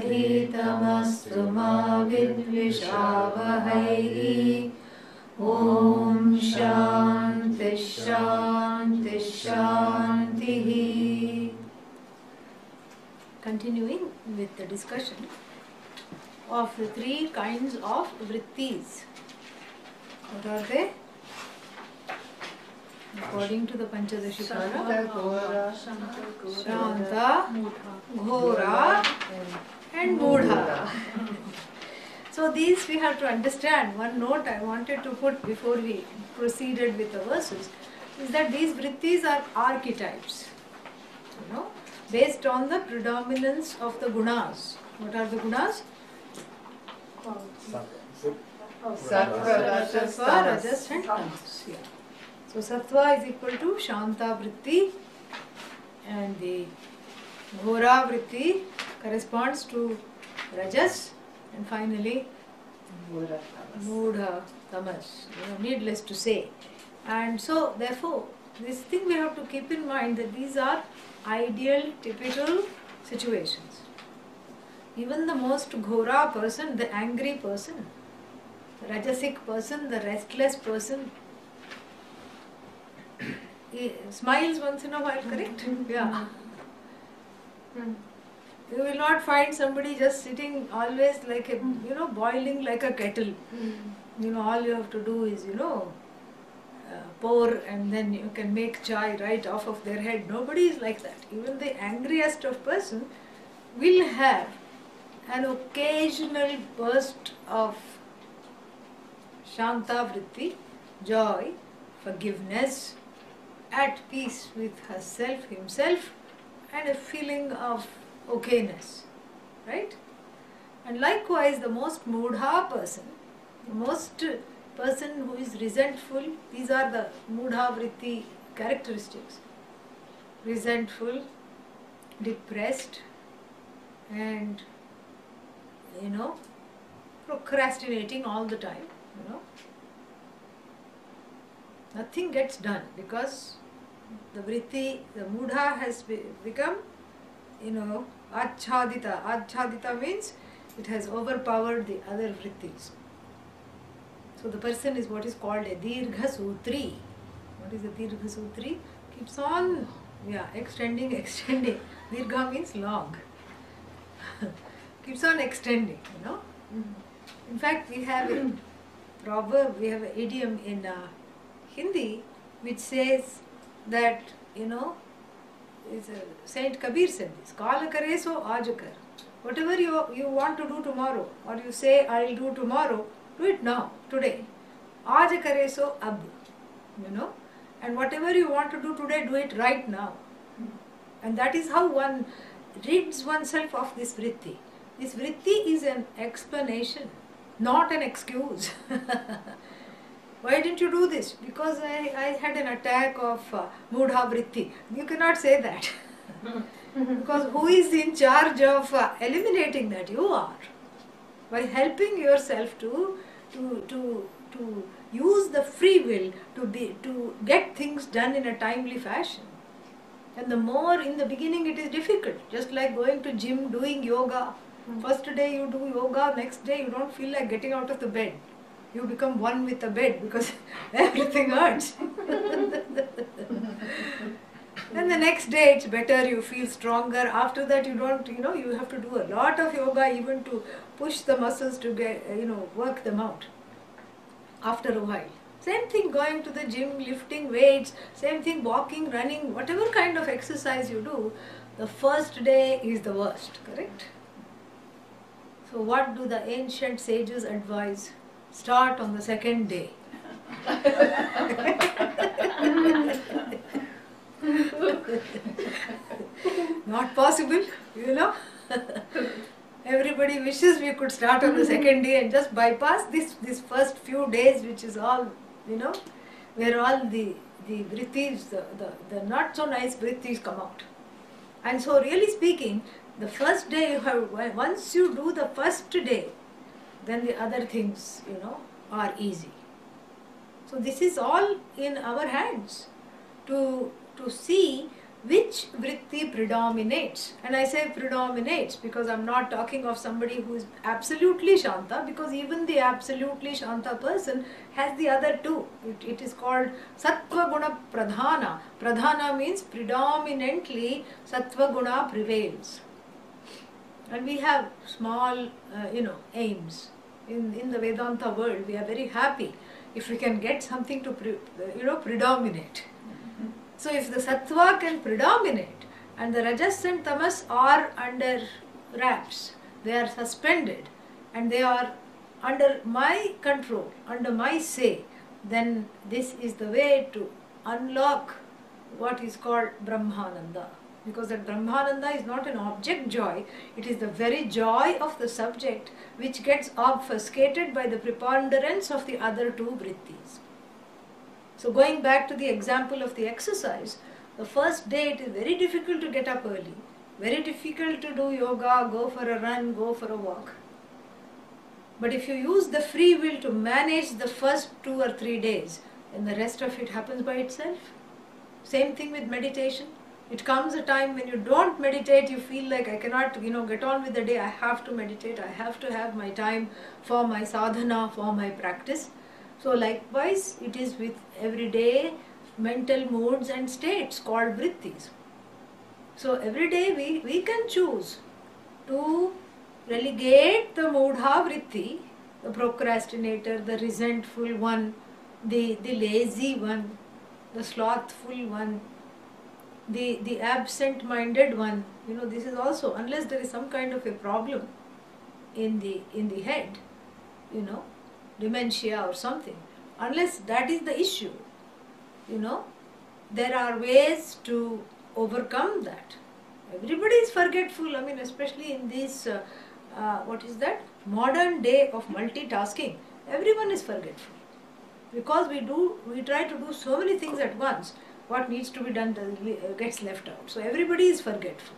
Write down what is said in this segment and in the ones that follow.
Advaitamastu ma vidvishavahai. Om Shanti Shanti Shanti. Continuing with the discussion of the three kinds of vrittis. What are they? According to the Panchadashi Shanta, Ghora and Mudha. So these we have to understand. One note I wanted to put before we proceeded with the verses is that these vrittis are archetypes, based on the predominance of the gunas. What are the gunas? Sattva, Rajas and Tamas. Yeah. So Sattva is equal to Shanta vritti, and the Ghora vritti corresponds to Rajas, and finally Mudha Tamas, needless to say. And so therefore this thing we have to keep in mind, that these are ideal, typical situations. Even the most Ghora person, the angry person, the Rajasic person, the restless person, he smiles once in a while, correct? Yeah. You will not find somebody just sitting always like a, boiling like a kettle. All you have to do is, pour, and then you can make chai right off of their head. Nobody is like that. Even the angriest of person will have an occasional burst of Shanta vritti, joy, forgiveness, at peace with herself, himself, and a feeling of okayness, right? And likewise, the most Mudha person, the most person who is resentful, these are the Mudha vritti characteristics: resentful, depressed, and procrastinating all the time. Nothing gets done because the vritti, the Mudha has become, achhadita. Achhadita means it has overpowered the other vrittis. So the person is what is called a dirgha sutri. What is a dirgha sutri? Keeps on, extending. Dirgha means long. Keeps on extending, In fact, we have a proverb, we have an idiom in Hindi which says that, Saint Kabir said this: Kala kare so aaj kar. Whatever you want to do tomorrow, or you say I'll do tomorrow, do it now, today. Aaj kare so ab. And whatever you want to do today, do it right now. And that is how one rids oneself of this vritti. This vritti is an explanation, not an excuse. Why didn't you do this? Because I had an attack of Mudha vritti. You cannot say that. Because who is in charge of eliminating that? You are. By helping yourself to use the free will to get things done in a timely fashion. And the more in the beginning it is difficult, just like going to gym, doing yoga. First day you do yoga, next day you don't feel like getting out of the bed. You become one with the bed because everything hurts. Then the next day it's better, you feel stronger. After that you don't, you have to do a lot of yoga even to push the muscles to get, work them out. After a while. Same thing going to the gym, lifting weights, same thing walking, running, whatever kind of exercise you do, the first day is the worst, correct? So what do the ancient sages advise? Start on the second day. Not possible, Everybody wishes we could start on the second day and just bypass this first few days, which is all, where all the vrittis, the not so nice vrittis come out. And so really speaking, the first day once you do the first day, then the other things, are easy. So this is all in our hands to see which vritti predominates. And I say predominates because I'm not talking of somebody who is absolutely Shanta, because even the absolutely Shanta person has the other two. It is called Sattva Guna Pradhana. Pradhana means predominantly Sattva Guna prevails. And we have small, aims. In the Vedanta world, we are very happy if we can get something to, predominate. So if the Sattva can predominate and the Rajas and Tamas are under wraps, they are suspended and they are under my control, under my say, then this is the way to unlock what is called Brahmananda. Because that Brahmananda is not an object joy, it is the very joy of the subject which gets obfuscated by the preponderance of the other two vrittis. So going back to the example of the exercise, the first day it is very difficult to get up early, very difficult to do yoga, go for a run, go for a walk. But if you use the free will to manage the first 2 or 3 days, then the rest of it happens by itself. Same thing with meditation. It comes a time when you don't meditate, you feel like I cannot, get on with the day, I have to meditate, I have to have my time for my sadhana, for my practice. So likewise, it is with everyday mental moods and states called vrittis. So every day we can choose to relegate the mudha vritti, the procrastinator, the resentful one, the lazy one, the slothful one, the absent-minded one. This is also, unless there is some kind of a problem in the head, dementia or something, unless that is the issue, there are ways to overcome that. Everybody is forgetful, especially in this, modern day of multitasking, everyone is forgetful. Because we try to do so many things at once, what needs to be done gets left out. So everybody is forgetful.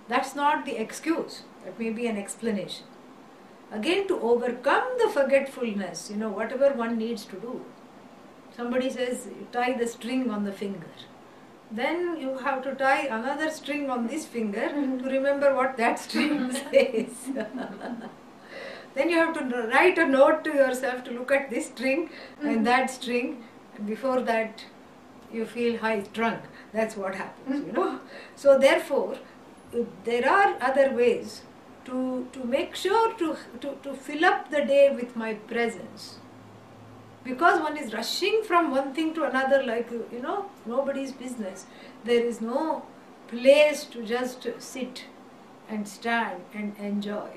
That's not the excuse, that may be an explanation. Again, to overcome the forgetfulness, whatever one needs to do. Somebody says, tie the string on the finger. Then you have to tie another string on this finger to remember what that string says. Then you have to write a note to yourself to look at this string and that string. And before that, you feel high drunk. That's what happens, So therefore, there are other ways to make sure to fill up the day with my presence. Because one is rushing from one thing to another like, nobody's business. There is no place to just sit and stand and enjoy.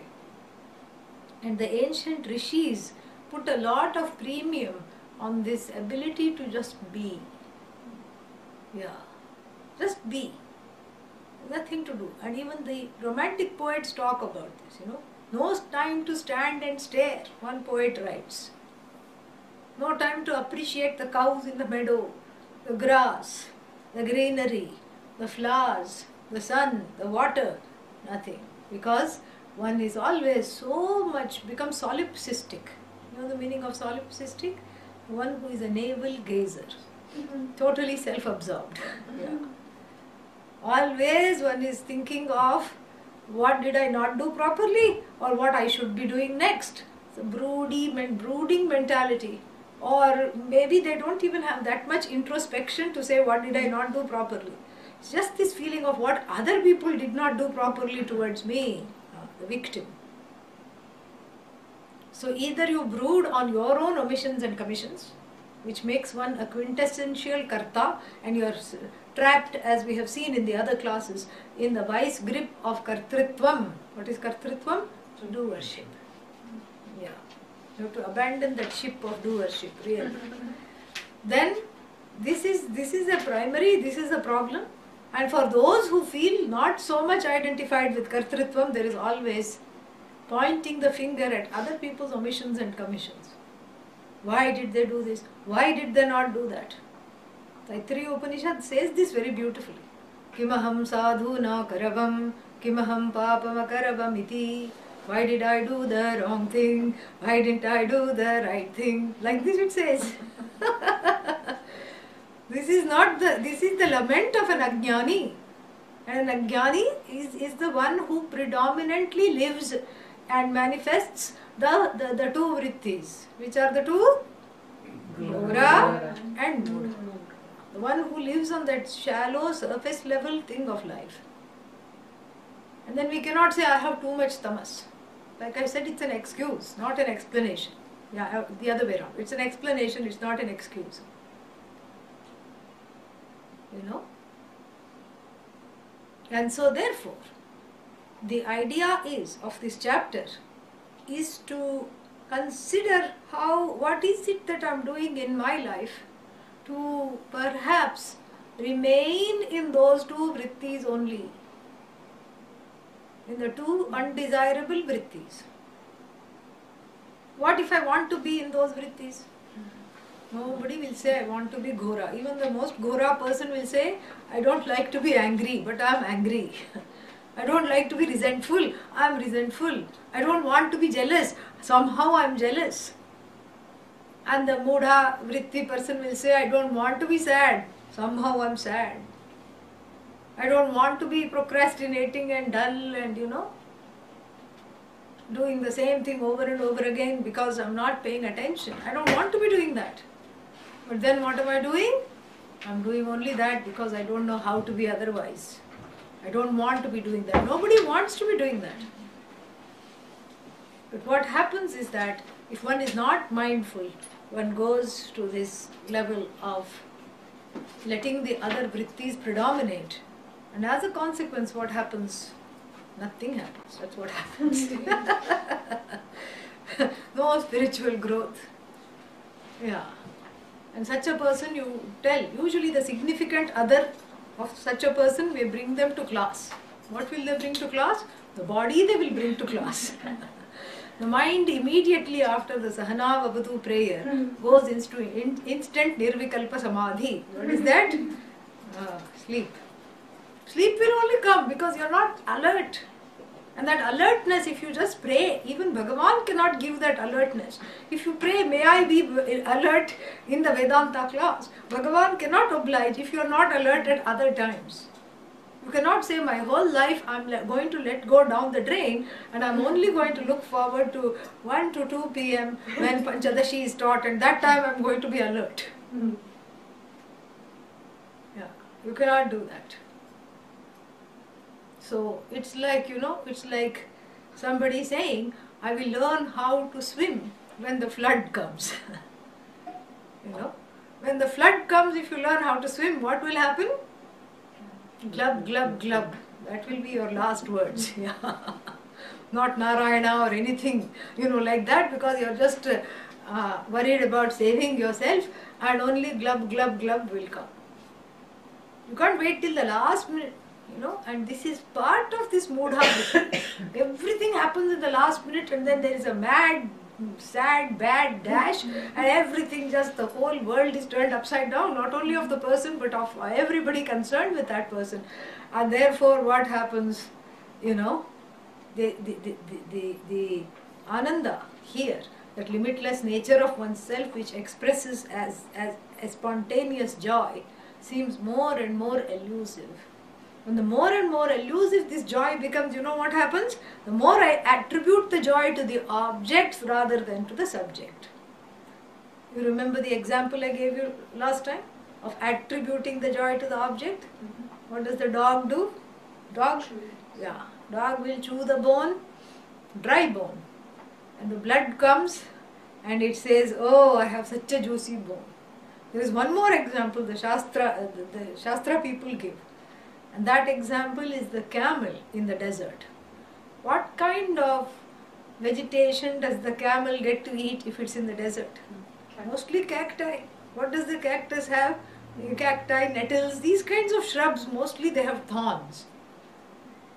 And the ancient rishis put a lot of premium on this ability to just be. Yeah, just be. Nothing to do. And even the romantic poets talk about this, No time to stand and stare, one poet writes. No time to appreciate the cows in the meadow, the grass, the greenery, the flowers, the sun, the water, nothing. Because one is always so much become solipsistic. You know the meaning of solipsistic? One who is a navel gazer, totally self-absorbed. Yeah. Always one is thinking of what did I not do properly or what I should be doing next. It's a brooding mentality. Or maybe they don't even have that much introspection to say what did I not do properly. It's just this feeling of what other people did not do properly towards me, the victim. So either you brood on your own omissions and commissions, which makes one a quintessential karta, and you are trapped, as we have seen in the other classes, in the vice grip of kartritvam. What is kartritvam? Doership. Yeah. You have to abandon that ship of doership, really. Then this is a primary, this is a problem. And for those who feel not so much identified with kartritvam, there is always pointing the finger at other people's omissions and commissions. Why did they do this? Why did they not do that? Taittiriya Upanishad says this very beautifully. Kimaham sadhu na karavam, kimaham papam akaravam iti. Why did I do the wrong thing? Why didn't I do the right thing? Like this it says. This is the lament of an ajnani. And an Ajnani is the one who predominantly lives and manifests the two vrittis. Which are the two? Ghora and Mudha. The one who lives on that shallow surface level thing of life. And then we cannot say I have too much tamas. Like I said, it's an excuse, not an explanation. Yeah, the other way around. It's an explanation, it's not an excuse. You know? And so therefore, the idea is of this chapter is to consider what is it that I am doing in my life to perhaps remain in those two vrittis only, in the two undesirable vrittis. What if I want to be in those vrittis? Nobody will say I want to be Ghora. Even the most Ghora person will say I don't like to be angry, but I am angry. I don't like to be resentful, I am resentful. I don't want to be jealous, somehow I am jealous. And the Mudha Vritti person will say I don't want to be sad, somehow I am sad. I don't want to be procrastinating and dull and doing the same thing over and over again because I am not paying attention. I don't want to be doing that. But then what am I doing? I am doing only that because I don't know how to be otherwise. I don't want to be doing that. Nobody wants to be doing that. But what happens is that if one is not mindful, one goes to this level of letting the other vrittis predominate. And as a consequence, what happens? Nothing happens. That's what happens. No spiritual growth. Yeah. And such a person, you tell, usually the significant other of such a person, we bring them to class. What will they bring to class? The body they will bring to class. The mind immediately after the Sahana Vavadu prayer goes into instant Nirvikalpa Samadhi. What is that? Sleep. Sleep will only come because you are not alert. And that alertness, if you just pray, even Bhagavan cannot give that alertness. If you pray, may I be alert in the Vedanta class, Bhagavan cannot oblige if you are not alert at other times. You cannot say, my whole life I am going to let go down the drain and I am only going to look forward to 1 to 2 p.m. when Panchadashi is taught, and that time I am going to be alert. Yeah, you cannot do that. So it's like, it's like somebody saying, I will learn how to swim when the flood comes. When the flood comes, if you learn how to swim, what will happen? Glub, glub, glub. That will be your last words. Yeah. Not Narayana or anything, like that, because you are just worried about saving yourself, and only glub, glub, glub will come. You can't wait till the last minute. And this is part of this Mudha. Everything happens in the last minute, and then there is a mad, sad, bad dash, and everything, just the whole world is turned upside down, not only of the person but of everybody concerned with that person. And therefore what happens, the Ananda here, that limitless nature of oneself which expresses as a spontaneous joy, seems more and more elusive. When the more and more elusive this joy becomes, what happens? The more I attribute the joy to the objects rather than to the subject. You remember the example I gave you last time of attributing the joy to the object? What does the dog do? Dog will chew the bone, dry bone. And the blood comes and it says, oh, I have such a juicy bone. There is one more example the Shastra people give. And that example is the camel in the desert. What kind of vegetation does the camel get to eat if it's in the desert? Mostly cacti. What does the cactus have? Cacti, nettles, these kinds of shrubs, mostly they have thorns.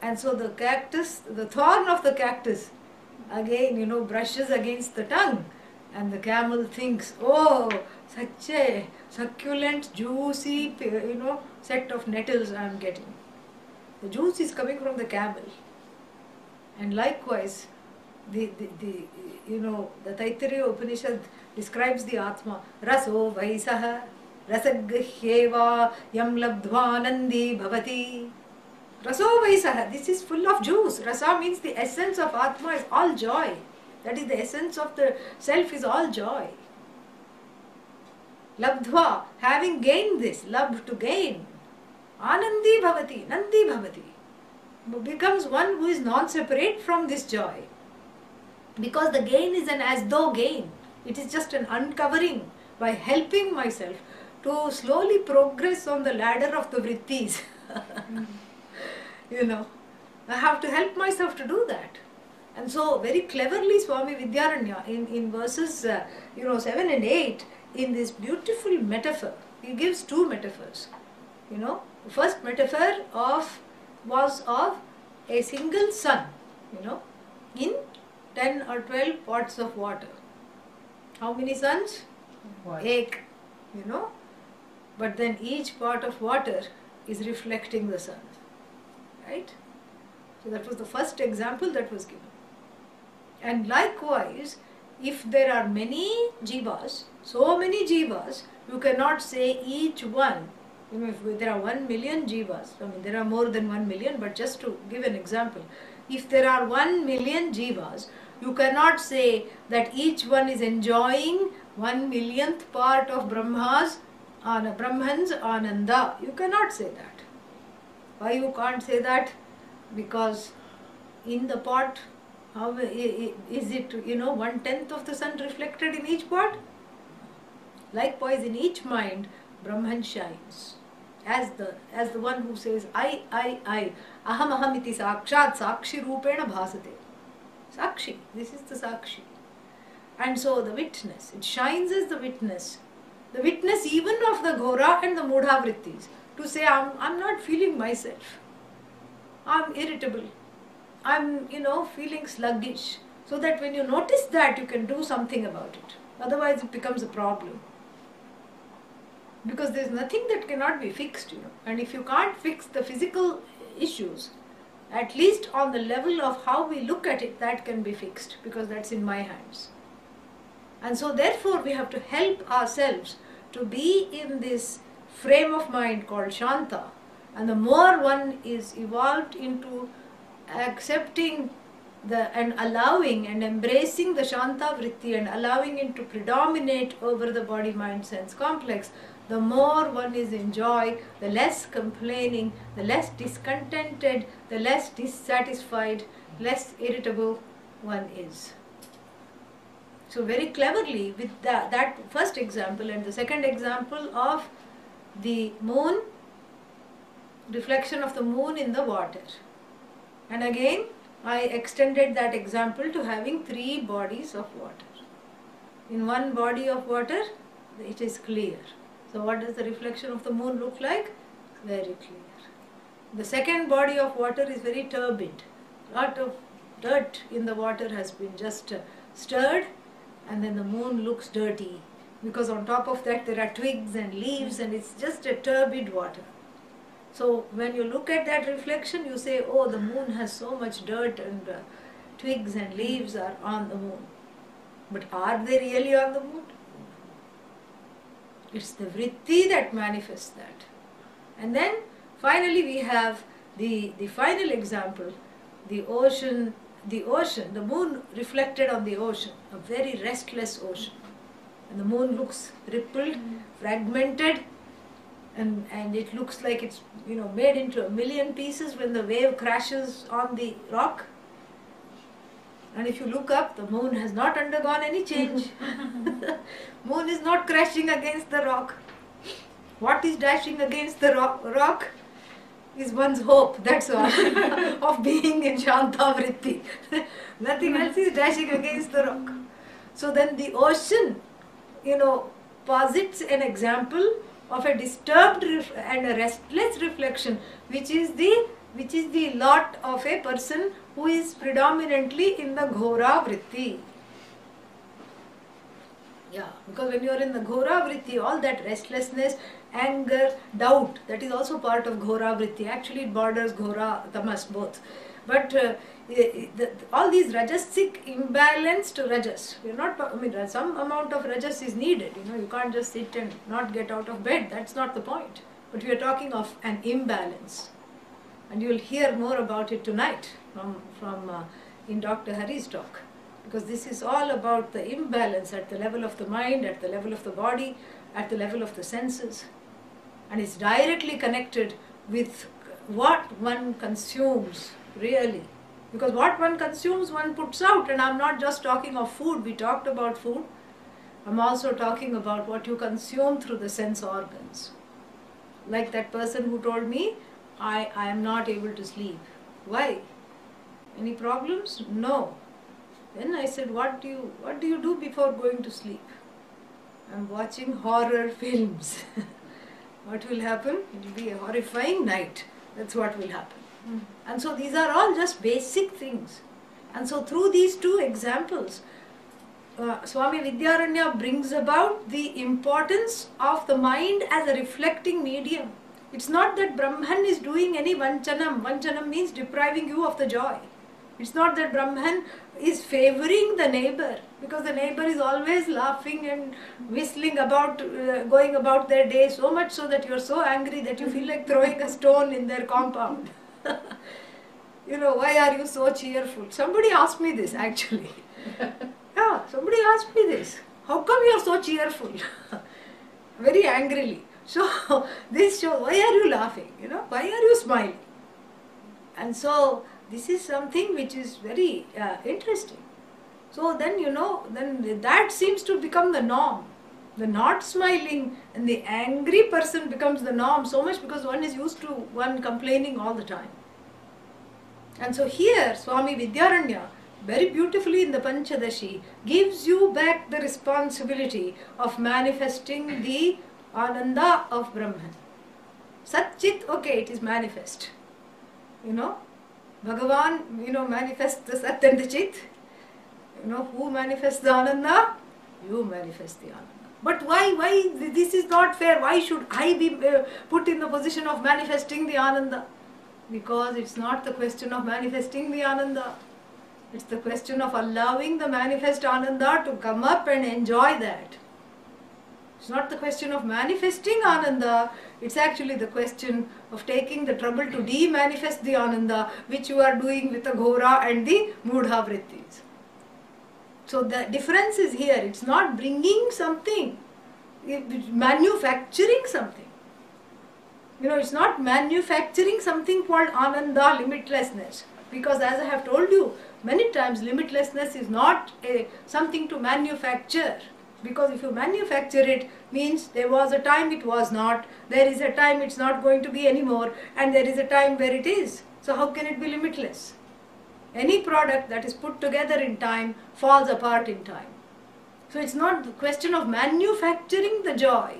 And so the cactus, the thorn of the cactus, again, brushes against the tongue. And the camel thinks, oh, such a succulent, juicy, set of nettles I am getting. The juice is coming from the camel. And likewise, the Taittiriya Upanishad describes the Atma. Raso vaisaha rasaghyeva yam labdhvanandi bhavati. Raso Vaisaha, this is full of juice. Rasa means the essence of Atma is all joy. That is the essence of the self is all joy. Labdhva, having gained this, lab to gain. Anandi bhavati, nandi bhavati. Becomes one who is non-separate from this joy. Because the gain is an as though gain. It is just an uncovering by helping myself to slowly progress on the ladder of the vrittis. I have to help myself to do that. And so very cleverly Swami Vidyaranya in verses 7 and 8, in this beautiful metaphor, he gives two metaphors. The first metaphor was of a single sun, in 10 or 12 pots of water. How many suns? Ek, but then each pot of water is reflecting the sun, right? So that was the first example that was given. And likewise, if there are many jivas, so many jivas, you cannot say each one, if there are 1 million jivas, there are more than 1 million, but just to give an example, if there are 1 million jivas, you cannot say that each one is enjoying 1 millionth part of Brahman's Ananda. You cannot say that. Why you can't say that? Because in the pot, how is it, 1/10 of the sun reflected in each pot? Likewise, in each mind, Brahman shines as the one who says, I, aham aham iti sakshat sakshi rupena bhasate. Sakshi, this is the sakshi. And so the witness, it shines as the witness even of the ghora and the mudha vrittis, to say, I'm not feeling myself. I'm irritable. I'm, feeling sluggish. So that when you notice that, you can do something about it. Otherwise, it becomes a problem. Because there's nothing that cannot be fixed, And if you can't fix the physical issues, at least on the level of how we look at it, that can be fixed, because that's in my hands. And so therefore, we have to help ourselves to be in this frame of mind called Shanta. And the more one is evolved into accepting and allowing and embracing the Shanta vritti and allowing it to predominate over the body, mind, sense complex, the more one is in joy, the less complaining, the less discontented, the less dissatisfied, less irritable one is. So very cleverly, with that first example and the second example of the moon, reflection of the moon in the water. And again, I extended that example to having 3 bodies of water. In one body of water, it is clear. So what does the reflection of the moon look like? Very clear. The second body of water is very turbid. Lot of dirt in the water has been just stirred, and then the moon looks dirty, because on top of that there are twigs and leaves, and it's just a turbid water. So when you look at that reflection, you say, oh, the moon has so much dirt and twigs and leaves are on the moon. But are they really on the moon? It's the vritti that manifests that. And then finally we have the final example, the ocean, the moon reflected on the ocean, a very restless ocean. And the moon looks rippled, fragmented, and it looks like it's made into 1,000,000 pieces when the wave crashes on the rock. And if you look up, the moon has not undergone any change. Moon is not crashing against the rock. What is dashing against the rock is one's hope, that's all, of being in Shanta vritti. Nothing else is dashing against the rock. So then the ocean, posits an example of a disturbed and a restless reflection, which is the lot of a person who is predominantly in the ghora vritti. Yeah, because when you are in the ghora vritti, all that restlessness, anger, doubt, that is also part of ghora vritti. Actually, it borders ghora, tamas, both. But all these rajasic imbalance to rajas, we are not. Some amount of rajas is needed. You can't just sit and not get out of bed. That's not the point. But we are talking of an imbalance. And you will hear more about it tonight in Dr. Hari's talk. Because this is all about the imbalance at the level of the mind, at the level of the body, at the level of the senses. And it's directly connected with what one consumes, really. Because what one consumes, one puts out. And I'm not just talking of food. We talked about food. I'm also talking about what you consume through the sense organs. Like that person who told me, I am not able to sleep. Why? Any problems? No. Then I said, what do you do before going to sleep? I'm watching horror films. What will happen? It will be a horrifying night. That's what will happen. And so these are all just basic things. And so through these two examples, Swami Vidyaranya brings about the importance of the mind as a reflecting medium. It's not that Brahman is doing any vanchanam. Vanchanam means depriving you of the joy. It's not that Brahman is favoring the neighbor, because the neighbor is always laughing and whistling about, going about their day, so much so that you're so angry that you feel like throwing a stone in their compound. You know, why are you so cheerful? Somebody asked me this actually. Yeah, somebody asked me this. How come you're so cheerful? Very angrily. So this shows, why are you laughing? You know, why are you smiling? And so this is something which is very interesting. So then, you know, then that seems to become the norm. The not smiling and the angry person becomes the norm, so much because one is used to one complaining all the time. And so here Swami Vidyaranya very beautifully in the Panchadashi gives you back the responsibility of manifesting the Ananda of Brahman. Sat Chit, okay, it is manifest. You know, Bhagavan, you know, manifests the Sat and the Chit. You know, who manifests the Ananda? You manifest the Ananda. But why this is not fair? Why should I be put in the position of manifesting the Ananda? Because it's not the question of manifesting the Ananda. It's the question of allowing the manifest Ananda to come up and enjoy that. It's not the question of manifesting Ananda, it's actually the question of taking the trouble to de-manifest the Ananda, which you are doing with the Ghora and the Mudha Vrittis. So the difference is here, it's not bringing something, it's manufacturing something. You know, it's not manufacturing something called Ananda, limitlessness. Because as I have told you many times, limitlessness is not something to manufacture. Because if you manufacture it, means there was a time it was not, there is a time it's not going to be anymore, and there is a time where it is. So how can it be limitless? Any product that is put together in time falls apart in time. So it's not the question of manufacturing the joy,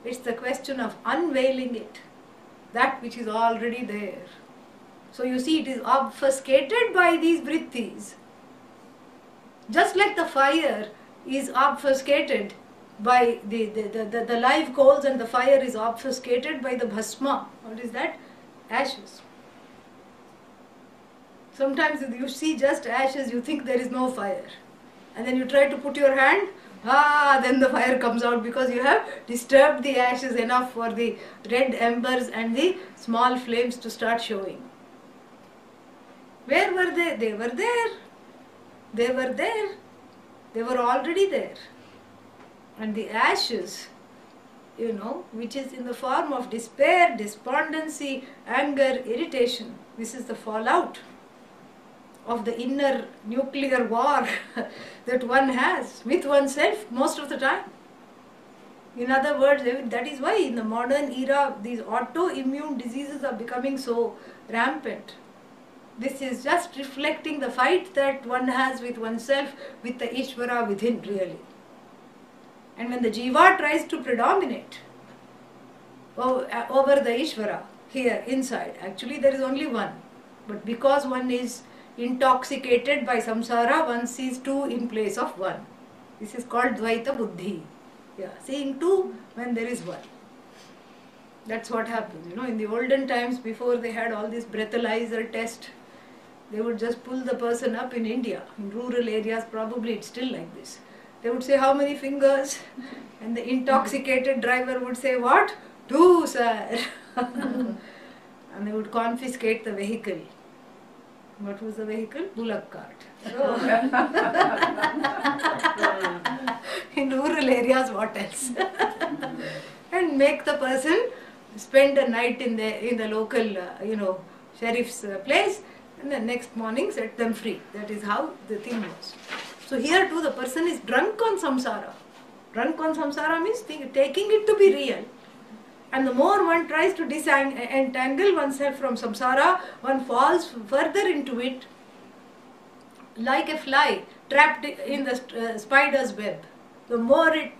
it's the question of unveiling it, that which is already there. So you see, it is obfuscated by these vrittis. Just like the fire is obfuscated by the live coals, and the fire is obfuscated by the bhasma. What is that? Ashes. Sometimes you see just ashes, you think there is no fire. And then you try to put your hand, then the fire comes out, because you have disturbed the ashes enough for the red embers and the small flames to start showing. Where were they? They were there. They were there. They were already there. And the ashes, you know, which is in the form of despair, despondency, anger, irritation, this is the fallout of the inner nuclear war that one has with oneself most of the time. In other words, that is why in the modern era these autoimmune diseases are becoming so rampant. This is just reflecting the fight that one has with oneself, with the Ishvara within, really. And when the Jiva tries to predominate over the Ishvara here inside, actually there is only one. But because one is intoxicated by samsara, one sees two in place of one. This is called Advaita Buddhi. Yeah, seeing two when there is one. That's what happens. You know, in the olden times, before they had all this breathalyzer test, they would just pull the person up in India. In rural areas, probably it's still like this. They would say, how many fingers? And the intoxicated driver would say, what? 2, sir. and they would confiscate the vehicle. What was the vehicle? Bullock cart. So, in rural areas, what else? And make the person spend a night in the local, sheriff's place, and the next morning set them free. That is how the thing was. So here too, the person is drunk on samsara. Drunk on samsara means taking it to be real. And the more one tries to entangle oneself from samsara, one falls further into it like a fly trapped in the spider's web. The more it,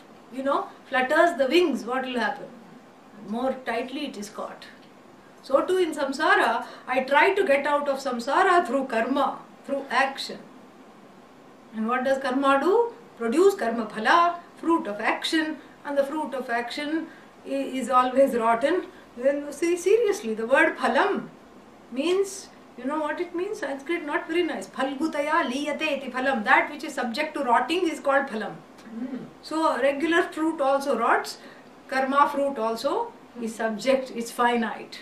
flutters the wings, what will happen? More tightly it is caught. So too in samsara, I try to get out of samsara through karma, through action. And what does karma do? Produce karma phala, fruit of action, and the fruit of action is always rotten. Then see, seriously, the word phalam means, you know what it means? Sanskrit, not very nice. Phalgutaya liyate iti phalam. That which is subject to rotting is called phalam. So regular fruit also rots, karma fruit also is subject, it's finite.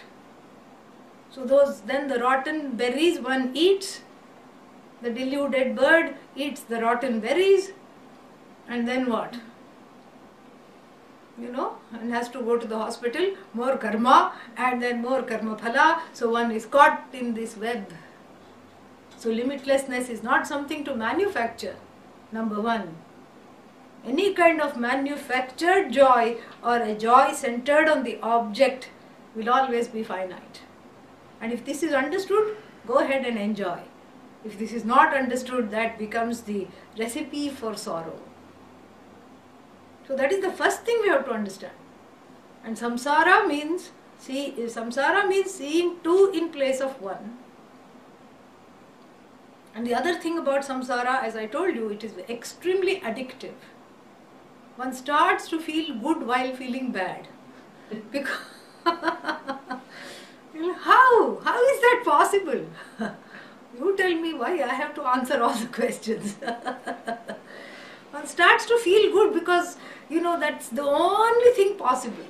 So then the rotten berries one eats, the deluded bird eats the rotten berries, and then what? And has to go to the hospital, more karma, and then more karma phala, so one is caught in this web. So limitlessness is not something to manufacture, number one. Any kind of manufactured joy or a joy centered on the object will always be finite. And if this is understood, go ahead and enjoy. If this is not understood, that becomes the recipe for sorrow. So that is the first thing we have to understand. And samsara means seeing two in place of one. And the other thing about samsara, as I told you, it is extremely addictive. One starts to feel good while feeling bad. Because how is that possible? You tell me why I have to answer all the questions. One starts to feel good because, that's the only thing possible.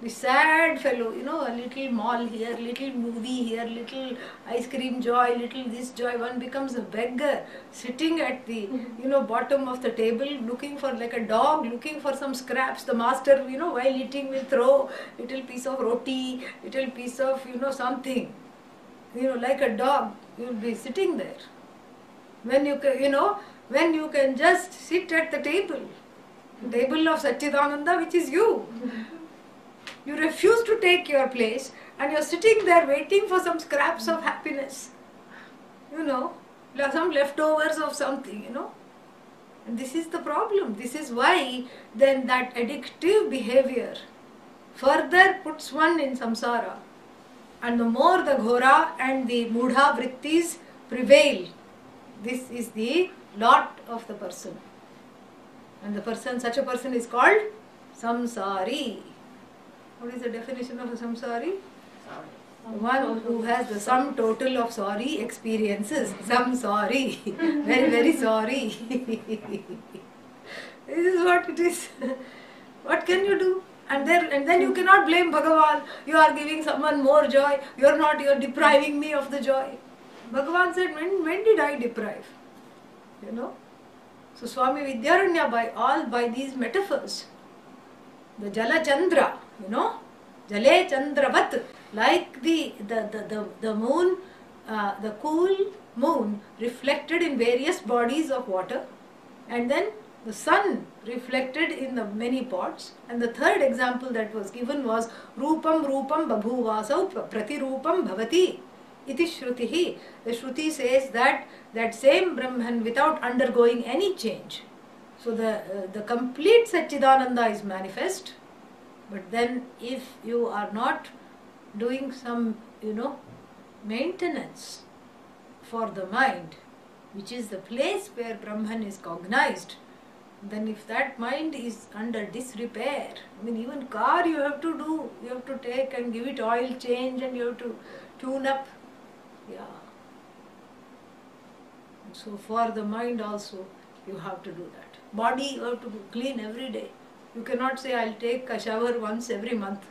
The sad fellow, a little mall here, little movie here, little ice cream joy, little this joy. One becomes a beggar, sitting at the, bottom of the table, looking for, like a dog, looking for some scraps. The master, while eating will throw little piece of roti, little piece of, something. Like a dog, you will be sitting there. When you can just sit at the table of Satchidananda, which is you. You refuse to take your place and you're sitting there waiting for some scraps of happiness. Some leftovers of something, And this is the problem. This is why then that addictive behavior further puts one in samsara. And the more the ghora and the mudha vrittis prevail, this is the lot of the person. And such a person is called samsari. What is the definition of a samsari? One who has the sum total of sorry experiences. Samsari. Very, very sorry. This is what it is. What can you do? And then you cannot blame Bhagavan. You are giving someone more joy. You are depriving me of the joy. Bhagavan said, when did I deprive? So Swami Vidyaranya, by these metaphors, the Jala Chandra, Jale Chandravat, like the moon, the cool moon reflected in various bodies of water, and then the sun reflected in the many pots. And the third example that was given was Rupam Babhuvasau Pratirupam Bhavati Iti Shrutihi. The Shruti says that same Brahman without undergoing any change. So the complete Satchidananda is manifest. But then if you are not doing some, maintenance for the mind, which is the place where Brahman is cognized, then if that mind is under disrepair, even car you have to take and give it oil change and you have to tune up. Yeah. So for the mind also you have to do that. Body you have to clean every day. You cannot say I'll take a shower once every month.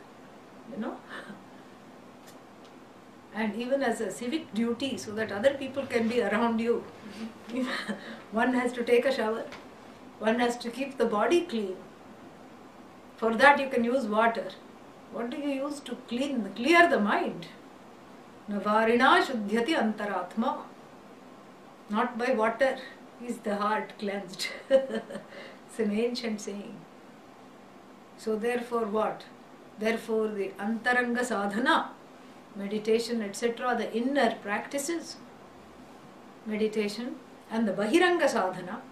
and even as a civic duty, so that other people can be around you. One has to take a shower, one has to keep the body clean. For that you can use water. What do you use to clear the mind? Navarina shuddhyati antaratma. Not by water is the heart cleansed. It's an ancient saying. So therefore what? Therefore the antaranga sadhana, meditation, etc., the inner practices, meditation, and the bahiranga sadhana.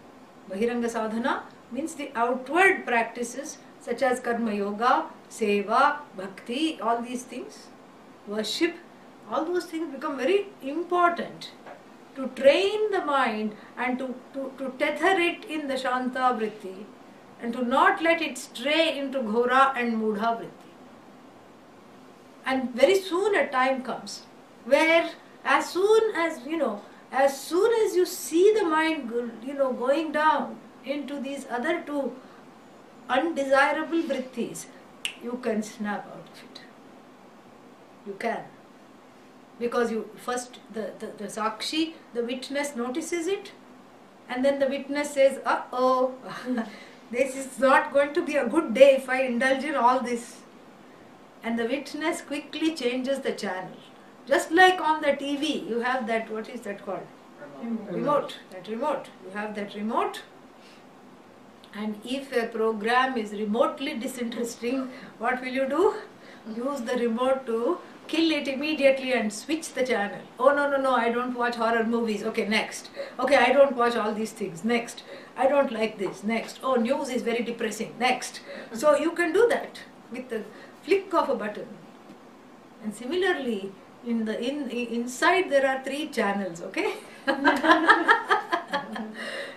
Bahiranga sadhana means the outward practices such as karma yoga, seva, bhakti, all these things, worship, all those things become very important to train the mind and to tether it in the shanta vritti and to not let it stray into ghora and mudha vritti. And very soon a time comes where as soon as you see the mind going down into these other two undesirable vrittis, you can snap out of it. You can. Because you first, the sakshi, the witness notices it, and then the witness says, uh-oh, this is not going to be a good day if I indulge in all this. And the witness quickly changes the channel. Just like on the TV, you have that, what is that called? Remote. That remote. You have that remote. And if a program is remotely disinteresting, what will you do? Use the remote to kill it immediately and switch the channel. Oh no, I don't watch horror movies. Okay, next. Okay, I don't watch all these things. Next. I don't like this. Next. Oh, news is very depressing. Next. So you can do that with the flick of a button. And similarly, inside there are 3 channels, okay?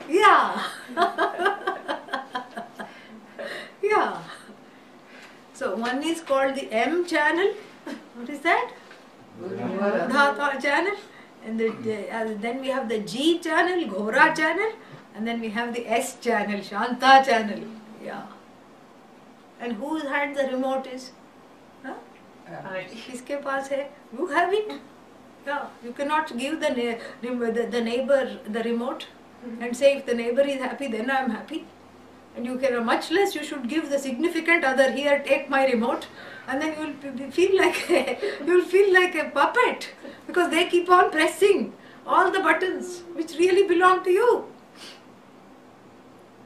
Yeah. Yeah. So one is called the M channel. What is that? Dhata channel. And then we have the G channel, Ghora channel. And then we have the S channel, Shanta channel. Yeah. And whose hand the remote is? Huh? Kiske paas hai? You have it. Yeah. You cannot give the neighbor the remote and say if the neighbor is happy, then I am happy. And you can, much less you should give the significant other, here, take my remote, and then you will feel like a puppet, because they keep on pressing all the buttons which really belong to you.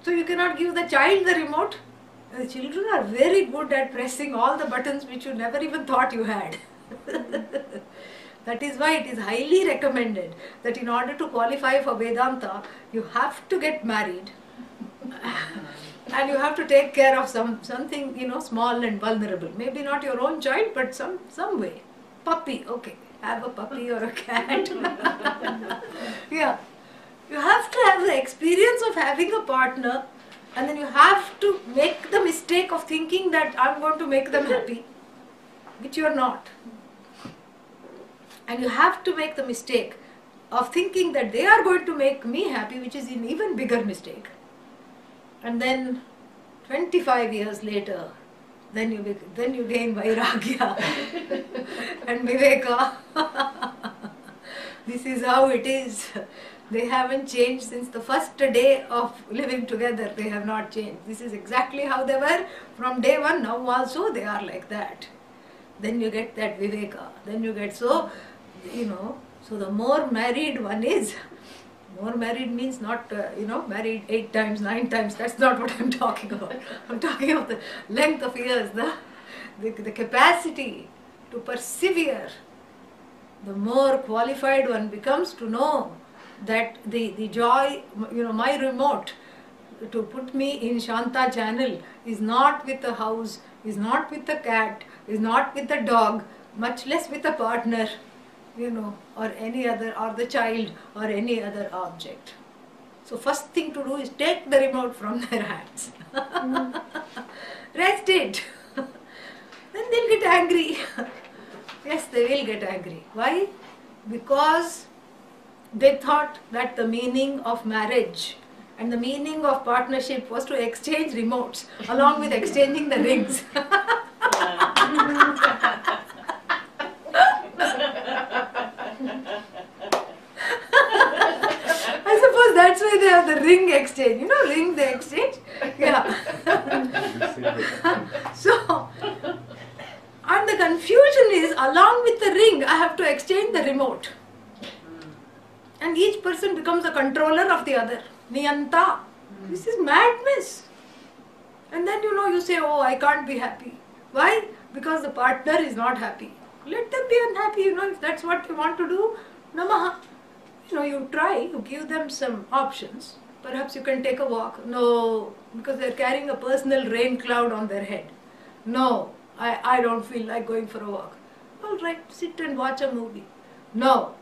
So you cannot give the child the remote. The children are very good at pressing all the buttons which you never even thought you had. That is why it is highly recommended that in order to qualify for Vedanta, you have to get married. And you have to take care of something, small and vulnerable. Maybe not your own child, but some way. Puppy, okay. Have a puppy or a cat. Yeah. You have to have the experience of having a partner, and then you have to make the mistake of thinking that I'm going to make them happy, which you are not. And you have to make the mistake of thinking that they are going to make me happy, which is an even bigger mistake. And then 25 years later, then you gain Vairagya and Viveka. This is how it is. They haven't changed since the first day of living together. They have not changed. This is exactly how they were from day one. Now also they are like that. Then you get that Viveka. Then you get so the more married one is, more married means not, married 8 times, 9 times. That's not what I'm talking about. I'm talking about the length of years, the capacity to persevere. The more qualified one becomes to know that the joy, my remote to put me in Shanta channel is not with the house, is not with the cat, is not with the dog, much less with a partner, or any other, or the child, or any other object. So first thing to do is take the remote from their hands. Rest it. Then they'll get angry. Yes, they will get angry. Why? Because they thought that the meaning of marriage and the meaning of partnership was to exchange remotes along with exchanging the rings. ring exchange. You know, ring the exchange? Yeah. So, and the confusion is, along with the ring, I have to exchange the remote. And each person becomes a controller of the other. Niyanta. This is madness. And then you say, oh, I can't be happy. Why? Because the partner is not happy. Let them be unhappy, if that's what you want to do. Namaha. You try, you give them some options. Perhaps you can take a walk. No, because they're carrying a personal rain cloud on their head. No, I don't feel like going for a walk. All right, sit and watch a movie. No.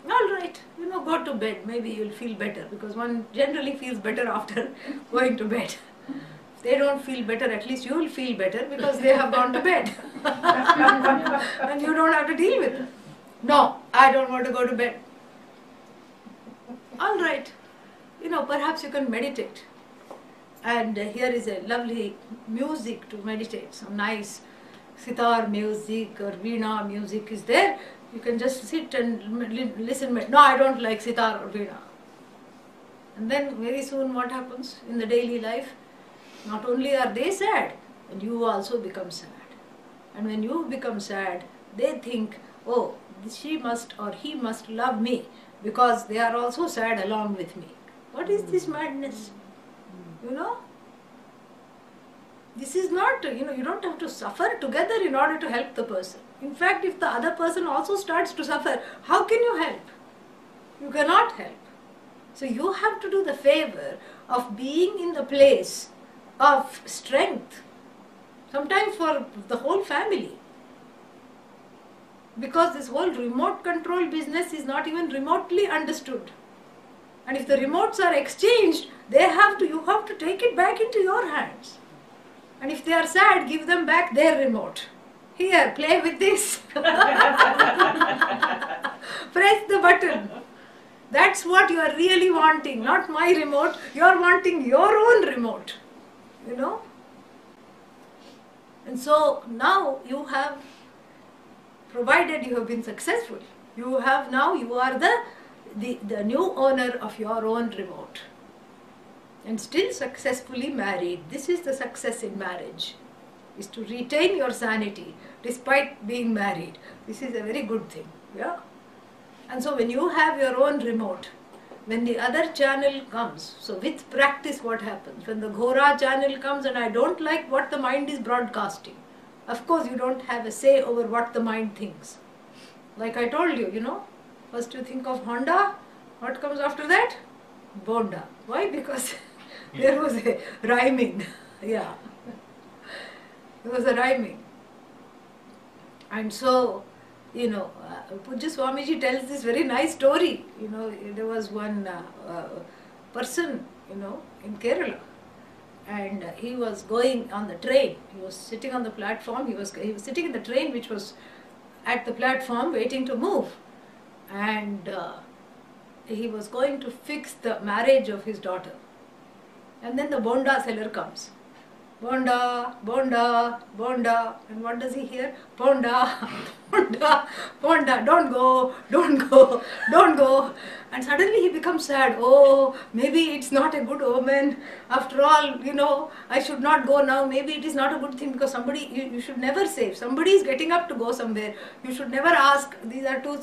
All right, go to bed. Maybe you'll feel better, because one generally feels better after going to bed. If they don't feel better, at least you will feel better because they have gone to bed. And you don't have to deal with it. No, I don't want to go to bed. All right, perhaps you can meditate. And here is a lovely music to meditate. Some nice sitar music or veena music is there. You can just sit and listen. No, I don't like sitar or veena. And then very soon what happens in the daily life? Not only are they sad, and you also become sad. And when you become sad, they think, oh, she must or he must love me because they are also sad along with me. What is this madness? This is not, you don't have to suffer together in order to help the person. In fact, if the other person also starts to suffer, how can you help? You cannot help. So you have to do the favor of being in the place of strength, sometimes for the whole family. Because this whole remote control business is not even remotely understood. And if the remotes are exchanged, you have to take it back into your hands. And if they are sad, give them back their remote. Here, play with this. Press the button. That's what you are really wanting, not my remote. You are wanting your own remote. And so now you have, provided you have been successful, you are the new owner of your own remote. And still successfully married. This is the success in marriage, is to retain your sanity despite being married. This is a very good thing. Yeah. And so when you have your own remote, when the other channel comes, so with practice what happens? When the Ghora channel comes and I don't like what the mind is broadcasting, of course you don't have a say over what the mind thinks. Like I told you, first you think of Honda, what comes after that? Bonda. Why? Because there was a rhyming. Yeah. There was a rhyming. And so, Pujya Swamiji tells this very nice story. There was one person, in Kerala, and he was going on the train. He was sitting on the platform. He was sitting in the train which was at the platform waiting to move. And he was going to fix the marriage of his daughter. And then the Bonda seller comes. Bonda, Bonda, Bonda. And what does he hear? Bonda, Bonda, Bonda. Don't go, don't go, don't go. And suddenly he becomes sad. Oh, maybe it's not a good omen. After all, I should not go now. Maybe it is not a good thing, because somebody, you should never say, if somebody is getting up to go somewhere, you should never ask. These are two,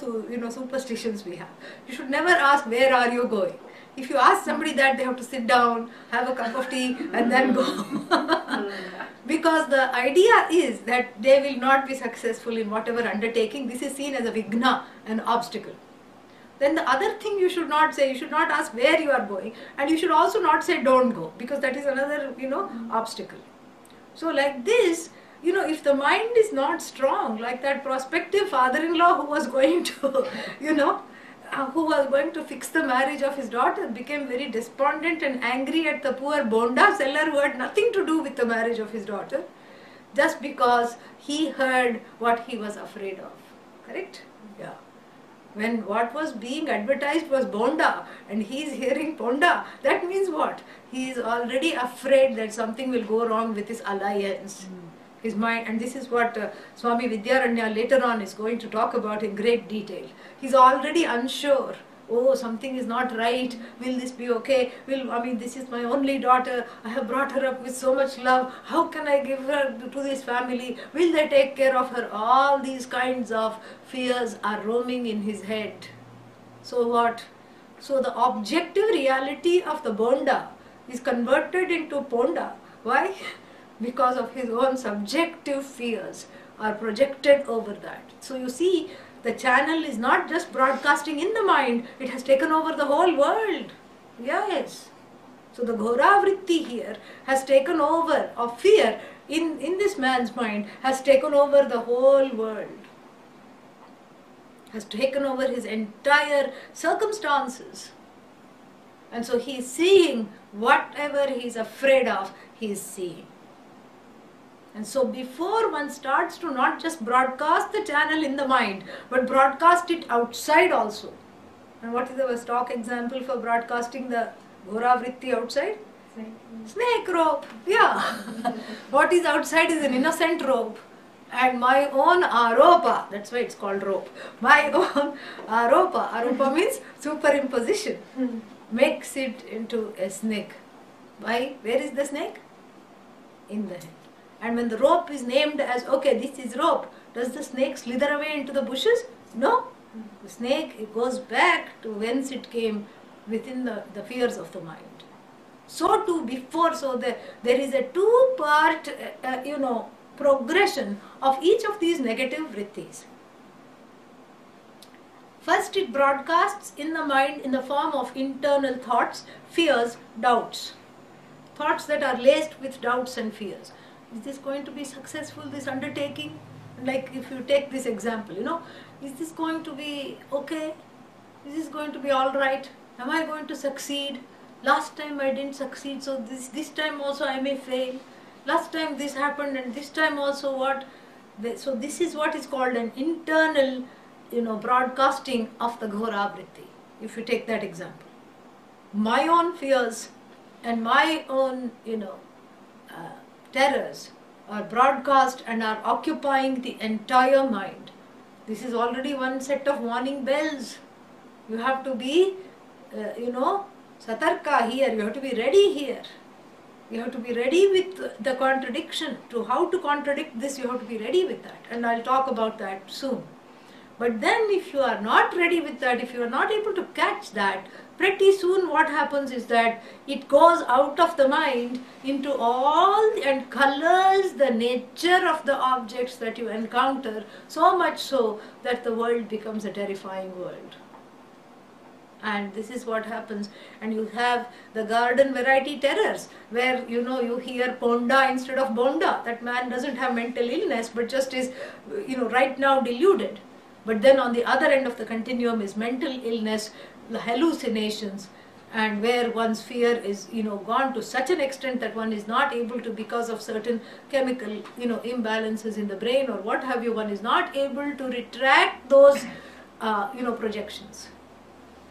superstitions we have. You should never ask, where are you going? If you ask somebody that, they have to sit down, have a cup of tea and then go. Because the idea is that they will not be successful in whatever undertaking. This is seen as a vigna, an obstacle. Then the other thing you should not say, you should not ask where you are going, and you should also not say don't go, because that is another, obstacle. So like this, if the mind is not strong, like that prospective father-in-law who was going to, who was going to fix the marriage of his daughter, became very despondent and angry at the poor Bonda seller who had nothing to do with the marriage of his daughter, just because he heard what he was afraid of. Correct? Yeah. When what was being advertised was Bonda and he is hearing Ponda, that means what? He is already afraid that something will go wrong with his alliance. His mind, and this is what Swami Vidyaranya later on is going to talk about in great detail. He's already unsure oh, something is not right, will this be okay, this is my only daughter, I have brought her up with so much love, how can I give her to this family, will they take care of her? All these kinds of fears are roaming in his head. So what? So the objective reality of the Bonda is converted into Ponda. Why? Because of his own subjective fears are projected over that. So you see, the channel is not just broadcasting in the mind, it has taken over the whole world. Yes. So the Ghora Vritti here has taken over, of fear in this man's mind, has taken over the whole world. Has taken over his entire circumstances. And so he is seeing whatever he is afraid of, he is seeing. And so before one starts to not just broadcast the channel in the mind, but broadcast it outside also. And what is our stock example for broadcasting the Ghora Vritti outside? Snake rope. Yeah. What is outside is an innocent rope. And my own aropa, that's why it's called rope. My own aropa. Aropa means superimposition. Makes it into a snake. Why? Where is the snake? In the head. And when the rope is named as, okay, this is rope, does the snake slither away into the bushes? No. The snake, it goes back to whence it came, within the fears of the mind. So too before, so there is a two-part, progression of each of these negative vrittis. First, it broadcasts in the mind in the form of internal thoughts, fears, doubts. Thoughts that are laced with doubts and fears. Is this going to be successful, this undertaking? Like if you take this example, is this going to be okay? Is this going to be all right? Am I going to succeed? Last time I didn't succeed, so this time also I may fail. Last time this happened and this time also what? So this is what is called an internal, broadcasting of the Ghora Vritti. If you take that example. My own fears and my own, terrors are broadcast and are occupying the entire mind. This is already one set of warning bells. You have to be, satarka here, you have to be ready here. You have to be ready with the contradiction. To how to contradict this, you have to be ready with that. And I'll talk about that soon. But then if you are not ready with that, if you are not able to catch that, pretty soon what happens is that it goes out of the mind into and colors the nature of the objects that you encounter, so much so that the world becomes a terrifying world. And this is what happens. And you have the garden variety terrors, where you hear Ponda instead of Bonda. That man doesn't have mental illness, but just is right now deluded. But then on the other end of the continuum is mental illness, the hallucinations, and where one's fear is gone to such an extent that one is not able to, because of certain chemical imbalances in the brain or what have you, one is not able to retract those projections.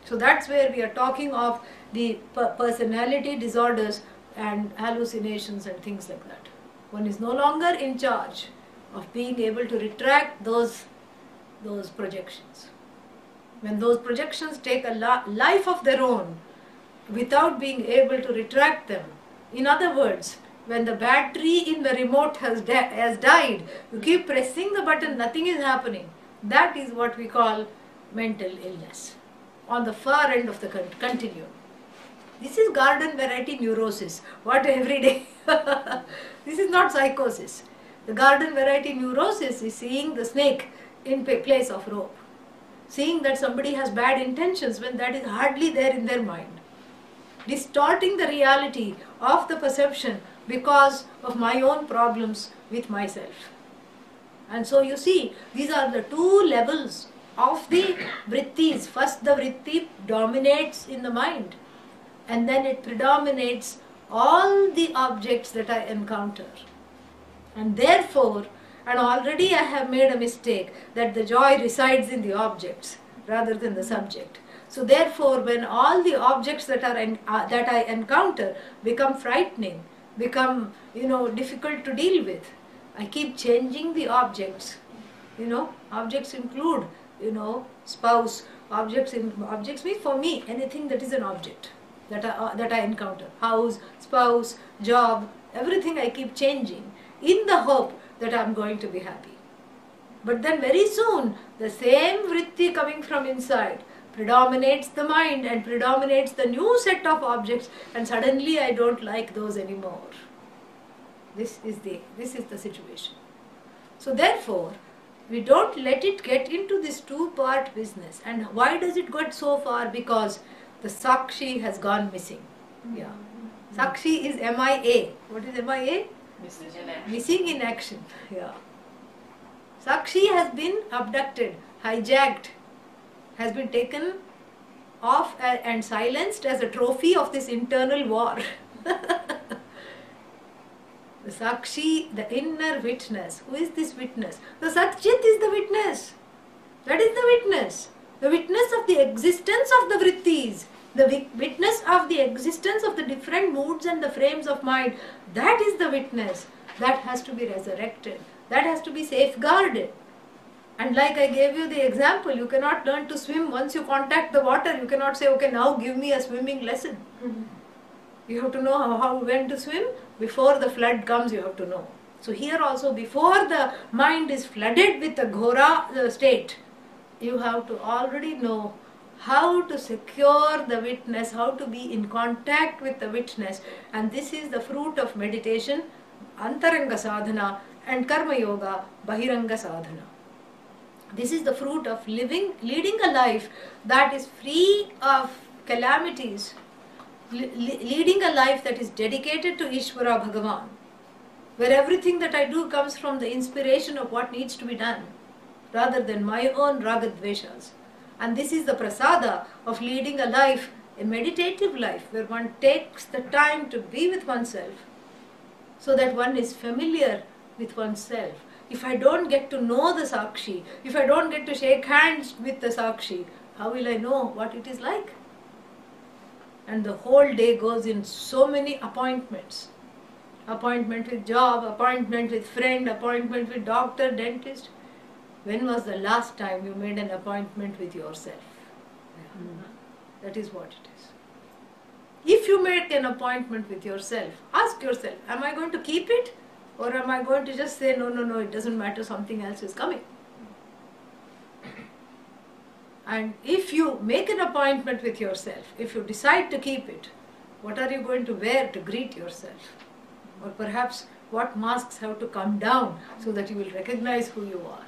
So that's where we are talking of the personality disorders and hallucinations and things like that. One is no longer in charge of being able to retract those projections. When those projections take a life of their own without being able to retract them. In other words, when the battery in the remote has died, you keep pressing the button, nothing is happening. That is what we call mental illness, on the far end of the continuum. This is garden variety neurosis. What every day? This is not psychosis. The garden variety neurosis is seeing the snake in place of rope. Seeing that somebody has bad intentions when that is hardly there in their mind. Distorting the reality of the perception because of my own problems with myself. And so you see, these are the two levels of the vrittis. First, the vritti dominates in the mind, and then it predominates all the objects that I encounter. And therefore, and already I have made a mistake that the joy resides in the objects rather than the subject. So therefore, when all the objects that I encounter become frightening, become difficult to deal with, I keep changing the objects. Objects include spouse, Objects means for me anything that is an object that I encounter. House, spouse, job, everything I keep changing in the hope that I am going to be happy. But then very soon the same vritti coming from inside predominates the mind and predominates the new set of objects, and suddenly I don't like those anymore. This is the situation. So therefore, we don't let it get into this two-part business. And why does it get so far? Because the Sakshi has gone missing. Yeah. Sakshi is MIA. What is MIA? Missing in action. Yeah. Sakshi has been abducted, hijacked, has been taken off and silenced as a trophy of this internal war. The Sakshi, the inner witness. Who is this witness? The Satchit is the witness. That is the witness. The witness of the existence of the vrittis. The witness of the existence of the different moods and the frames of mind. That is the witness. That has to be resurrected. That has to be safeguarded. And like I gave you the example, you cannot learn to swim once you contact the water. You cannot say, okay, now give me a swimming lesson. You have to know when to swim. Before the flood comes, you have to know. So here also, before the mind is flooded with the ghora state, you have to already know how to secure the witness, how to be in contact with the witness. And this is the fruit of meditation, antaranga sadhana, and karma yoga, bahiranga sadhana. This is the fruit of leading a life that is free of calamities, leading a life that is dedicated to Ishvara Bhagavan, where everything that I do comes from the inspiration of what needs to be done, rather than my own ragadveshas. And this is the prasada of leading a life, a meditative life, where one takes the time to be with oneself, so that one is familiar with oneself. If I don't get to know the Sakshi, if I don't get to shake hands with the Sakshi, how will I know what it is like? And the whole day goes in so many appointments. Appointment with job, appointment with friend, appointment with doctor, dentist. When was the last time you made an appointment with yourself? That is what it is. If you make an appointment with yourself, ask yourself, am I going to keep it? Or am I going to just say, no, it doesn't matter, something else is coming? And if you make an appointment with yourself, if you decide to keep it, what are you going to wear to greet yourself? Or perhaps what masks have to come down so that you will recognize who you are?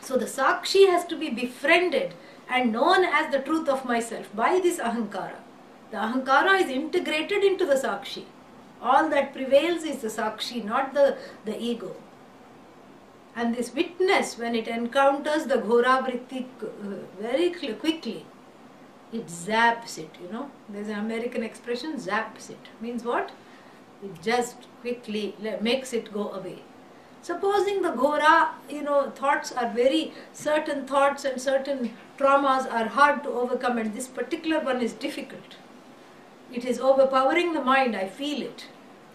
So the Sakshi has to be befriended and known as the truth of myself by this Ahankara. The Ahankara is integrated into the Sakshi. All that prevails is the Sakshi, not the ego. And this witness, when it encounters the ghora vritti very quickly, it zaps it, There's an American expression, zaps it. Means what? It just quickly makes it go away. Supposing the ghora, thoughts are certain thoughts and certain traumas are hard to overcome, and this particular one is difficult. It is overpowering the mind, I feel it.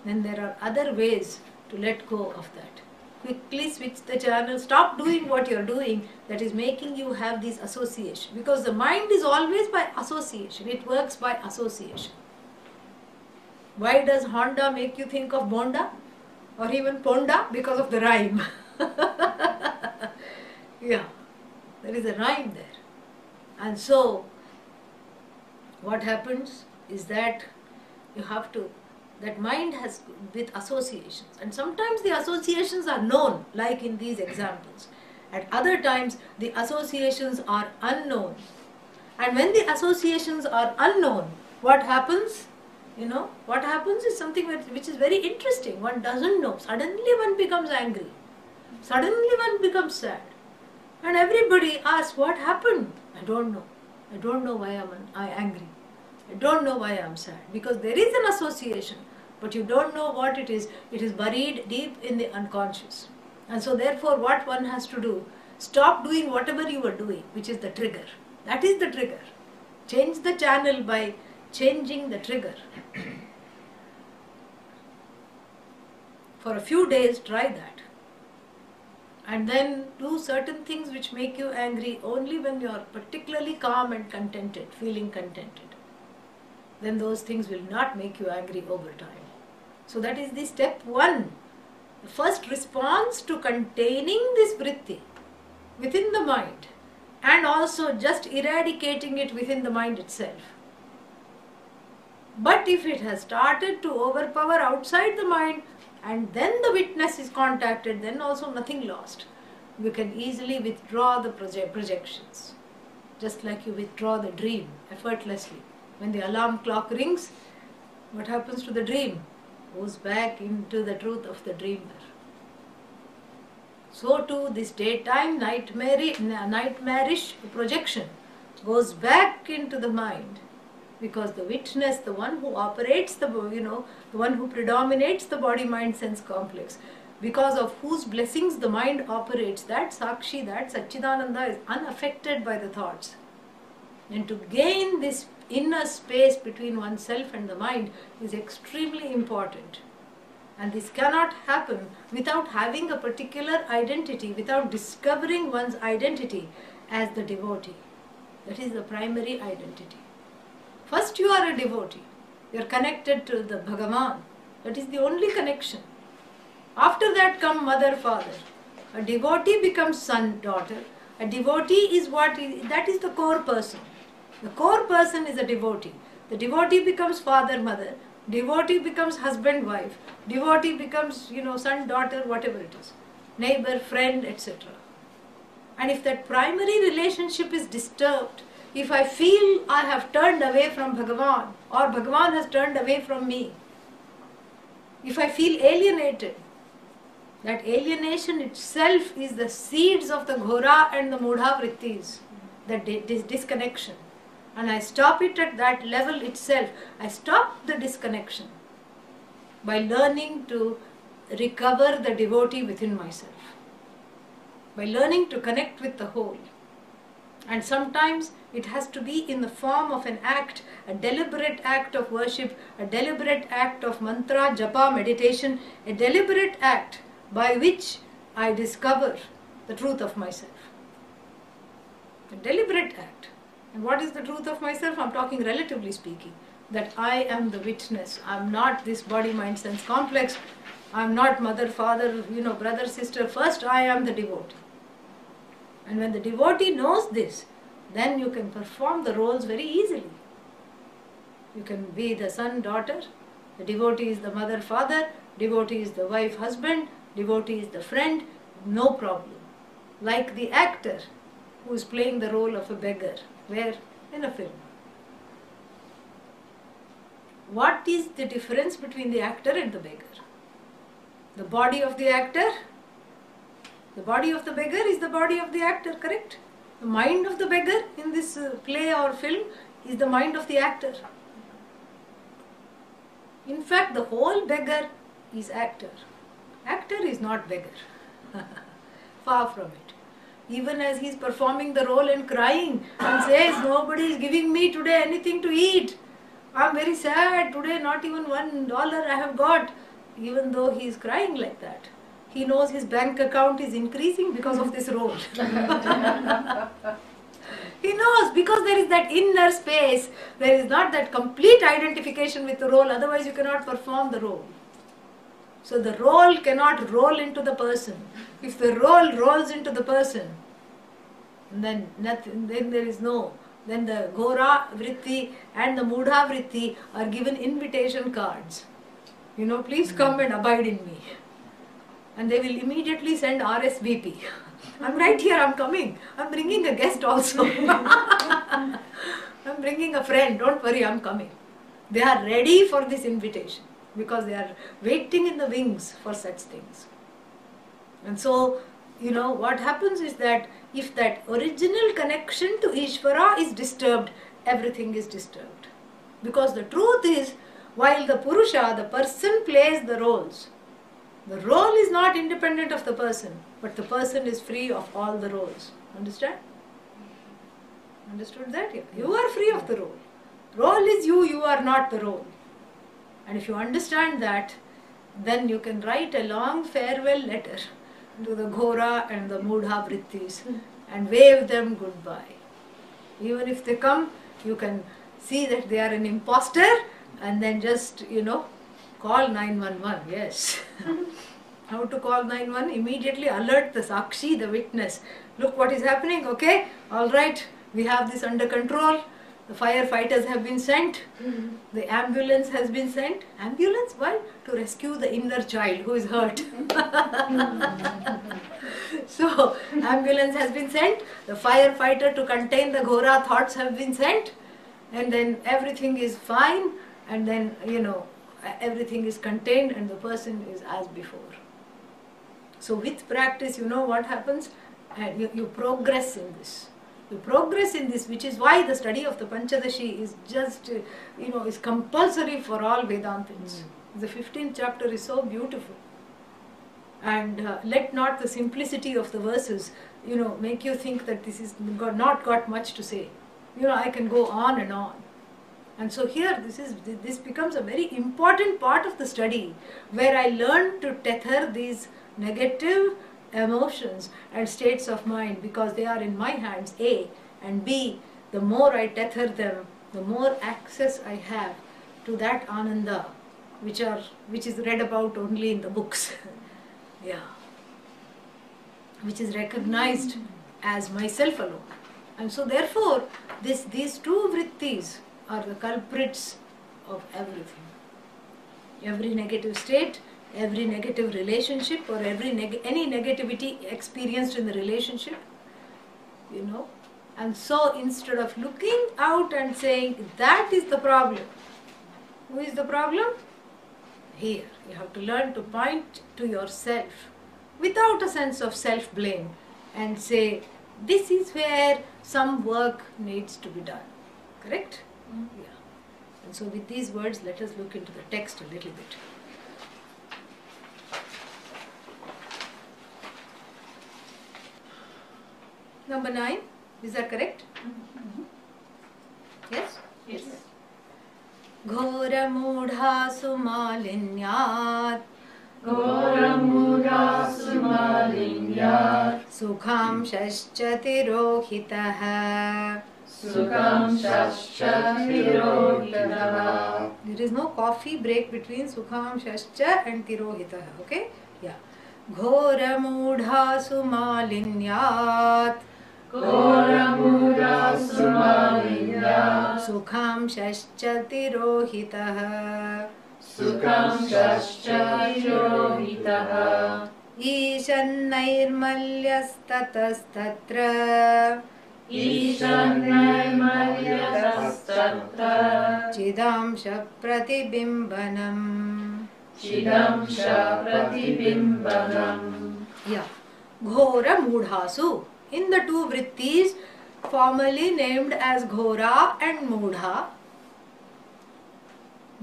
Then there are other ways to let go of that. Quickly switch the channel, stop doing what you're doing that is making you have this association. Because the mind is always by association, it works by association. Why does Honda make you think of Bonda? Or even Ponda? Because of the rhyme. Yeah, there is a rhyme there. And so, what happens is that you have to, that mind has with associations. And sometimes the associations are known, like in these examples. At other times, the associations are unknown. And when the associations are unknown, what happens? What happens is something which is very interesting. One doesn't know. Suddenly one becomes angry. Suddenly one becomes sad. And everybody asks, what happened? I don't know. I don't know why I'm angry. I don't know why I'm sad. Because there is an association, but you don't know what it is. It is buried deep in the unconscious. And so therefore what one has to do, stop doing whatever you are doing, which is the trigger. That is the trigger. Change the channel by changing the trigger. For a few days, try that. And then do certain things which make you angry only when you are particularly calm and contented, feeling contented. Then those things will not make you angry over time. So that is the step one. The first response to containing this vritti within the mind and also just eradicating it within the mind itself. But if it has started to overpower outside the mind and then the witness is contacted, then also nothing lost. You can easily withdraw the projections, just like you withdraw the dream effortlessly. When the alarm clock rings, what happens to the dream? Goes back into the truth of the dreamer. So too this daytime nightmarish projection goes back into the mind, because the witness, the one who operates the one who predominates the body-mind sense complex, because of whose blessings the mind operates, that Sakshi, that Satchidananda is unaffected by the thoughts. And to gain this inner space between oneself and the mind is extremely important. And this cannot happen without having a particular identity, without discovering one's identity as the devotee. That is the primary identity. First you are a devotee. You are connected to the Bhagavan. That is the only connection. After that come mother, father. A devotee becomes son, daughter. A devotee is that is the core person. The core person is a devotee. The devotee becomes father, mother. Devotee becomes husband, wife. Devotee becomes, son, daughter, whatever it is. Neighbor, friend, etc. And if that primary relationship is disturbed, if I feel I have turned away from Bhagavan, or Bhagavan has turned away from me, if I feel alienated, that alienation itself is the seeds of the Ghora and the Mudha vrittis, that disconnection. And I stop it at that level itself. I stop the disconnection by learning to recover the devotee within myself, by learning to connect with the whole. And sometimes it has to be in the form of an act, a deliberate act of worship, a deliberate act of mantra, japa, meditation, a deliberate act by which I discover the truth of myself. A deliberate act. And what is the truth of myself? I am talking relatively speaking. That I am the witness. I am not this body, mind, sense complex. I am not mother, father, brother, sister. First I am the devotee. And when the devotee knows this, then you can perform the roles very easily. You can be the son, daughter. The devotee is the mother, father. Devotee is the wife, husband. Devotee is the friend. No problem. Like the actor who is playing the role of a beggar. Where? In a film. What is the difference between the actor and the beggar? The body of the actor, the body of the beggar is the body of the actor, correct? The mind of the beggar in this play or film is the mind of the actor. In fact, the whole beggar is actor. Actor is not beggar. Far from it. Even as he is performing the role and crying and says, nobody is giving me today anything to eat. I am very sad today, not even $1 I have got. Even though he is crying like that, he knows his bank account is increasing because of this role. He knows, because there is that inner space, there is not that complete identification with the role, otherwise you cannot perform the role. So the role cannot roll into the person. If the role rolls into the person, then there is no, then the Ghora vritti and the Mudha vritti are given invitation cards. Please come and abide in me. And they will immediately send RSVP. I'm right here, I'm coming. I'm bringing a guest also. I'm bringing a friend, don't worry, I'm coming. They are ready for this invitation because they are waiting in the wings for such things. And so, what happens is that if that original connection to Ishvara is disturbed, everything is disturbed. Because the truth is, while the Purusha, the person, plays the roles, the role is not independent of the person, but the person is free of all the roles. Understand? Understood that? You are free of the role. Role is you, you are not the role. And if you understand that, then you can write a long farewell letter to the Ghora and the Mudha Vrittis and wave them goodbye. Even if they come, you can see that they are an imposter and then just, call 911. Yes. How to call 911? Immediately alert the Sakshi, the witness. Look what is happening, okay? Alright, we have this under control. The firefighters have been sent. The ambulance has been sent. Ambulance? Why? To rescue the inner child who is hurt. So, ambulance has been sent. The firefighter to contain the Ghora thoughts have been sent. And then everything is fine. And then, everything is contained and the person is as before. So with practice, you know what happens? And you progress in this. You progress in this, which is why the study of the Panchadashi is just, is compulsory for all Vedantins. The 15th chapter is so beautiful. And let not the simplicity of the verses, make you think that this is not got much to say. I can go on and on. And so here, this becomes a very important part of the study, where I learn to tether these negative emotions and states of mind, because they are in my hands, A, and B, the more I tether them, the more access I have to that Ananda, which is read about only in the books. Yeah. Which is recognized as myself alone. And so therefore, these two vrittis are the culprits of everything. Every negative state, every negative relationship, or any negativity experienced in the relationship, And so instead of looking out and saying, that is the problem. Who is the problem? Here, you have to learn to point to yourself without a sense of self-blame and say, this is where some work needs to be done. Correct? Yeah. And so with these words, let us look into the text a little bit. Number 9, is that correct? Yes? Yes. Ghora mudha sumalinyat Ghora mudha sumalinyat Sukham shashchatirohitaha Sukham shashchatirohitaha. There is no coffee break between Sukham shashcha and tirohitaha. Okay? Yeah. Ghora mudha sumalinyat Ghora mudha sumalinyat Sukham shashchatirohitaha Sukham shashchatirohitaha. Ishannirmalyastatastattra Ishannirmalyastatra Chidamsha pratibimbanam. Chidamsha pratibimbanam. Yeah. Ghora mudhasu. In the two vrittis, formerly named as Ghora and Mudha,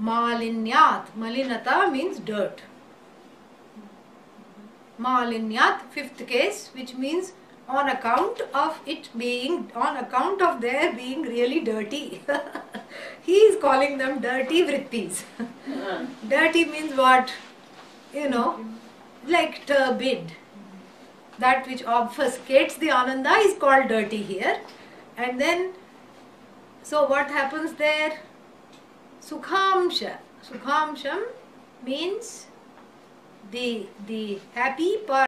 Malinyat. Malinata means dirt. Malinyat, fifth case, which means on account of their being really dirty. He is calling them dirty vrittis. Dirty means what? Like turbid. That which obfuscates the Ananda is called dirty here. And then, so what happens there? Sukhamsha. Sukhamsham means the happy part.